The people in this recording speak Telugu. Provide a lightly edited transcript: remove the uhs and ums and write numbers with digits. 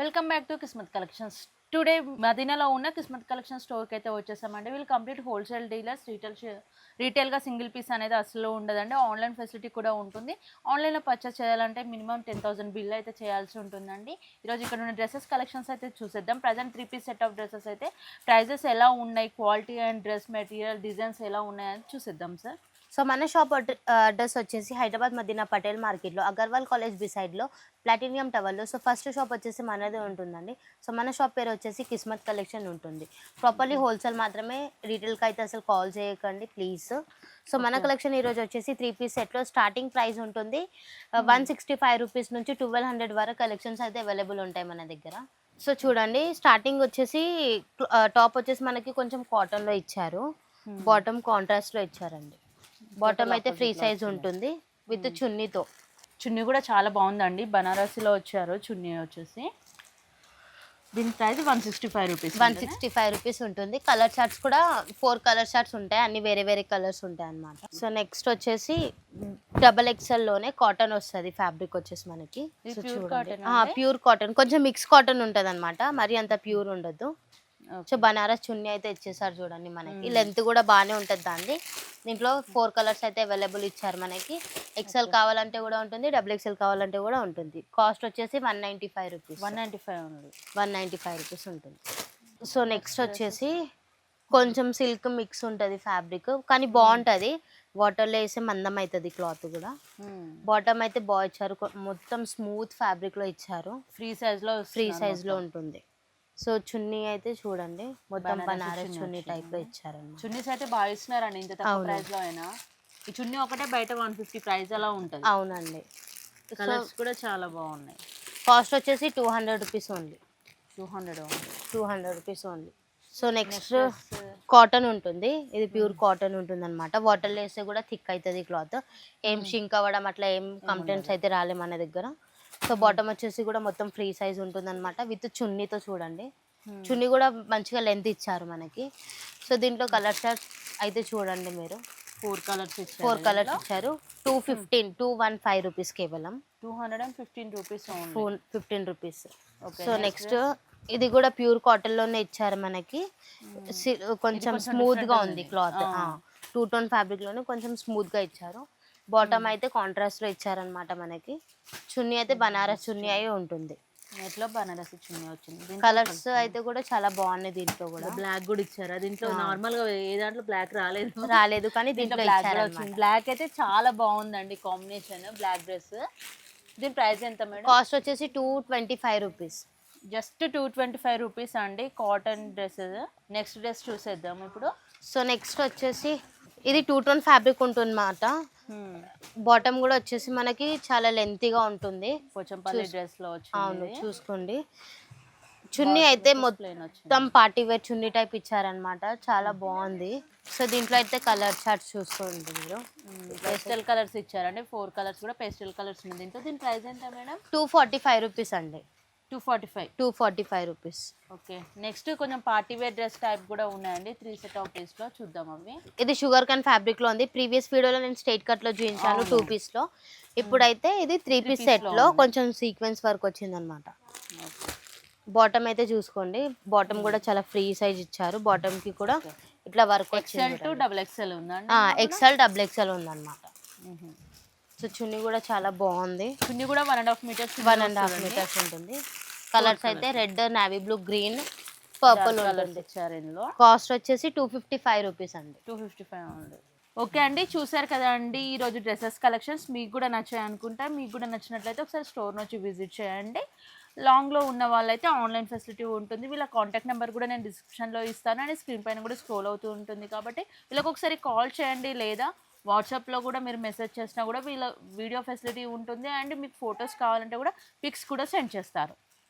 Welcome back to Kismat collections. Today మదీనాలో ఉన్న కిస్మత్ కలెక్షన్ స్టోర్కి అయితే వచ్చేసామండి. వీళ్ళు కంప్లీట్ హోల్సేల్ డీలర్స్. రీటైల్గా సింగిల్ పీస్ అనేది అసలు ఉండదండి. ఆన్లైన్ ఫెసిలిటీ కూడా ఉంటుంది. ఆన్లైన్లో పర్చేస్ చేయాలంటే మినిమం 10,000 బిల్ అయితే చేయాల్సి ఉంటుందండి. ఈరోజు ఇక్కడ ఉన్న డ్రెస్సెస్ కలెక్షన్స్ అయితే చూసేద్దాం. Present 3 piece set of dresses అయితే ప్రైజెస్ ఎలా ఉన్నాయి, quality and dress material designs ఎలా ఉన్నాయని చూసేద్దాం సార్. సో మన షాప్ అడ్రస్ వచ్చేసి హైదరాబాద్ మదీనా పటేల్ మార్కెట్లో అగర్వాల్ కాలేజ్ బిసైడ్లో ప్లాటినియం టవర్లో. సో ఫస్ట్ షాప్ వచ్చేసి మనదే ఉంటుందండి. సో మన షాప్ పేరు వచ్చేసి కిస్మత్ కలెక్షన్ ఉంటుంది. ప్రాపర్లీ హోల్సేల్ మాత్రమే, రీటైల్కి అయితే అసలు కాల్ చేయకండి ప్లీజ్. సో మన కలెక్షన్ ఈరోజు వచ్చేసి 3 పీస్ సెట్లో స్టార్టింగ్ ప్రైస్ ఉంటుంది 165 రూపీస్ నుంచి 1200 వరకు కలెక్షన్స్ అయితే అవైలబుల్ ఉంటాయి మన దగ్గర. సో చూడండి, స్టార్టింగ్ వచ్చేసి టాప్ వచ్చేసి మనకి కొంచెం కాటన్లో ఇచ్చారు, బాటమ్ కాంట్రాస్ట్లో ఇచ్చారండి. బాటమ్ అయితే ఫ్రీ సైజ్ ఉంటుంది విత్ చున్నీతో. చున్నీ కూడా చాలా బాగుందండి. బనారసీలో వచ్చారు చున్నీ వచ్చేసి. దీని ప్రైస్ 165 రూపీస్. 165 రూపీస్ ఉంటుంది. కలర్ చార్ట్స్ కూడా 4 కలర్ చార్ట్స్ ఉంటాయి, అన్ని వేరే వేరే కలర్స్ ఉంటాయి అన్నమాట. సో నెక్స్ట్ వచ్చేసి XXL కాటన్ వస్తుంది. ఫ్యాబ్రిక్ వచ్చేసి మనకి ప్యూర్ కాటన్, కొంచెం మిక్స్ కాటన్ ఉంటుంది అనమాట, మరి అంత ప్యూర్ ఉండదు. సో బనారస్ చున్నీ అయితే ఇచ్చేసారు చూడండి మనకి. లెంత్ కూడా బాగానే ఉంటుంది దాన్ని. దీంట్లో 4 కలర్స్ అయితే అవైలబుల్ ఇచ్చారు మనకి. XL కావాలంటే కూడా ఉంటుంది, XXL కావాలంటే కూడా ఉంటుంది. కాస్ట్ వచ్చేసి 195 రూపీస్. 195 రూపీస్ ఉంటుంది. సో నెక్స్ట్ వచ్చేసి కొంచెం సిల్క్ మిక్స్ ఉంటుంది ఫ్యాబ్రిక్, కానీ బాగుంటుంది. వాటర్లో వేసే మందం అవుతుంది క్లాత్ కూడా. బాటమ్ అయితే బాగా ఇచ్చారు, మొత్తం స్మూత్ ఫ్యాబ్రిక్లో ఇచ్చారు. ఫ్రీ సైజ్లో ఉంటుంది. సో చున్నీ అయితే చూడండి, మొత్తం బనారస్ చున్నీ టైప్ లో ఇచ్చారండి. చున్నీస్ అయితే బాగా ఇస్తున్నారండి ఇంత తక్కువ ప్రైస్ లో అయినా. ఈ చున్నీ ఒకటే బయట 150 ప్రైస్ అలా ఉంటుంది. అవునండి. కలర్స్ కూడా చాలా బాగున్నాయి. కాస్ట్ వచ్చేసి 200 rupees only. 200 rupees only. So next cotton ఉంటుంది. ఇది ప్యూర్ కాటన్ ఉంటుంది అనమాట. వాటర్లో వేస్తే కూడా థిక్ అవుతుంది క్లాత్. ఏం షింక్ అవ్వడం అట్లా ఏం కంప్లైంట్స్ అయితే రాలే మన దగ్గర. సో బాటమ్ వచ్చేసి కూడా మొత్తం ఫ్రీ సైజ్ ఉంటుంది అనమాట, విత్ చున్నీతో. చూడండి, చున్నీ కూడా మంచిగా లెంత్ ఇచ్చారు మనకి. సో దీంట్లో కలర్ చార్ట్ అయితే చూడండి మీరు. 4 కలర్స్ ఇచ్చారు. 215 రూపీస్ కేవలం. 215 రూపీస్. 15 రూపీస్. సో నెక్స్ట్ ఇది కూడా ప్యూర్ కాటన్ లోనే ఇచ్చారు మనకి. కొంచెం స్మూత్ గా ఉంది క్లాత్. 2 టోన్ ఫ్యాబ్రిక్ లోనే కొంచెం స్మూత్ గా ఇచ్చారు. బాటమ్ అయితే కాంట్రాస్ట్ లో ఇచ్చారనమాట మనకి. చున్నీ అయితే బనారస్ చున్నీ అయి ఉంటుంది. నెట్లో బనారసి చున్నీ వచ్చింది. కలర్స్ అయితే కూడా చాలా బాగున్నాయి. దీంట్లో కూడా బ్లాక్ కూడా ఇచ్చారు. దీంట్లో నార్మల్ గా ఏ దాంట్లో బ్లాక్ రాలేదు కానీ దీంట్లో బ్లాక్ అయితే చాలా బాగుందండి కాంబినేషన్. Black dress. దీని ప్రైస్ ఎంత మేడం? కాస్ట్ వచ్చేసి 225 రూపీస్. జస్ట్ 225 రూపీస్ అండి కాటన్ డ్రెస్సెస్. నెక్స్ట్ డ్రెస్ చూసేద్దాం ఇప్పుడు. సో నెక్స్ట్ వచ్చేసి ఇది 2 టోన్ ఫ్యాబ్రిక్ ఉంటుంది అన్నమాట. బాటమ్ కూడా వచ్చేసి మనకి చాలా లెంతీగా ఉంటుంది. అవును, చూసుకోండి. చున్నీ అయితే మొత్తం పార్టీ వేర్ చున్నీ టైప్ ఇచ్చారనమాట, చాలా బాగుంది. సో దీంట్లో అయితే కలర్ చార్ట్స్ చూసుకోండి మీరు. పేస్టల్ కలర్స్ ఇచ్చారండి. 4 కలర్స్ కూడా పేస్టల్ కలర్స్ ఉంది దీంట్లో. దీని ప్రైస్ ఎంత మేడం? 245 రూపీస్ అండి. 245 రూపీస్. ఓకే. నెక్స్ట్ కొంచెం పార్టీ వేర్ డ్రెస్ టైప్ కూడా ఉన్నాయండి 3 సెట్ ఆఫ్ పీస్ లో. చూద్దాం అవి. ఇది షుగర్ కాన్ ఫ్యాబ్రిక్ లో ఉంది. ప్రీవియస్ వీడియోలో నేను స్ట్రైట్ కట్ లో చూపించాను 2 పీస్ లో. ఇప్పుడైతే ఇది 3 పీస్ సెట్ లో కొంచెం సీక్వెన్స్ వర్క్ వచ్చింది అనమాట. బాటమ్ అయితే చూసుకోండి, బాటమ్ కూడా చాలా ఫ్రీ సైజ్ ఇచ్చారు. బాటమ్ కి కూడా ఇట్లా వర్క్ వచ్చింది. XL to XXL ఉందండి. XL XXL ఉందన్నమాట. సో చున్నీ కూడా చాలా బాగుంది. చున్నీ కూడా 1.5 మీటర్స్ ఉంటుంది. కలర్స్ అయితే red, navy blue, green, purple ఉంటుంది. కాస్ట్ వచ్చేసి 255 రూపీస్ అండి. 255. ఓకే అండి, చూసారు కదా అండి ఈరోజు డ్రెస్సెస్ కలెక్షన్స్. మీకు కూడా నచ్చాయి అనుకుంటా. మీకు కూడా నచ్చినట్లయితే ఒకసారి స్టోర్ నుంచి విజిట్ చేయండి. లాంగ్లో ఉన్న వాళ్ళైతే ఆన్లైన్ ఫెసిలిటీ ఉంటుంది. వీళ్ళ కాంటాక్ట్ నెంబర్ కూడా నేను డిస్క్రిప్షన్లో ఇస్తాను అండ్ స్క్రీన్ పైన కూడా స్క్రోల్ అవుతూ ఉంటుంది. కాబట్టి వీళ్ళకి ఒకసారి కాల్ చేయండి, లేదా వాట్సాప్లో కూడా మీరు మెసేజ్ చేసినా కూడా వీళ్ళ వీడియో ఫెసిలిటీ ఉంటుంది. అండ్ మీకు ఫొటోస్ కావాలంటే కూడా పిక్స్ కూడా సెండ్ చేస్తారు.